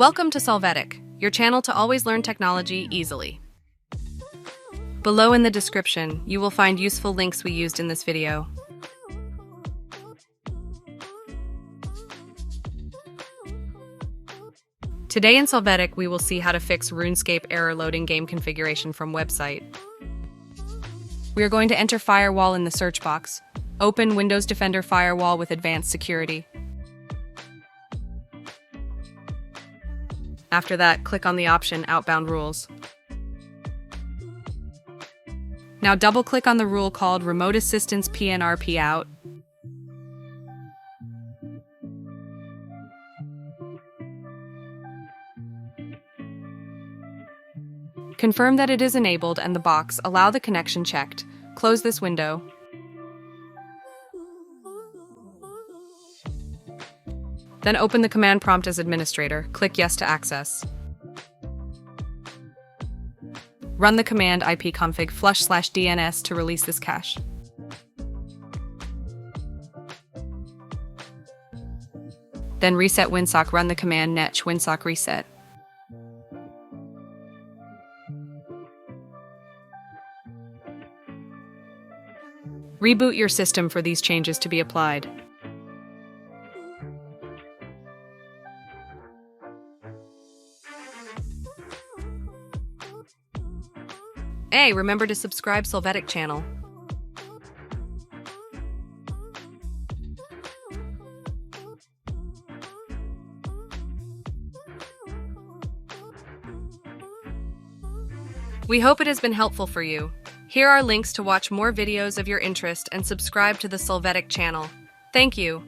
Welcome to Solvetic, your channel to always learn technology easily. Below in the description, you will find useful links we used in this video. Today in Solvetic, we will see how to fix Runescape error loading game configuration from website. We are going to enter Firewall in the search box. Open Windows Defender Firewall with advanced security. After that, click on the option Outbound Rules. Now double-click on the rule called Remote Assistance PNRP Out. Confirm that it is enabled and the box Allow the connection checked. Close this window. Then open the command prompt as administrator. Click Yes to access. Run the command ipconfig flush/DNS to release this cache. Then reset WinSock. Run the command netch WinSock reset. Reboot your system for these changes to be applied. Hey, remember to subscribe Solvetic channel. We hope it has been helpful for you. Here are links to watch more videos of your interest and subscribe to the Solvetic channel. Thank you.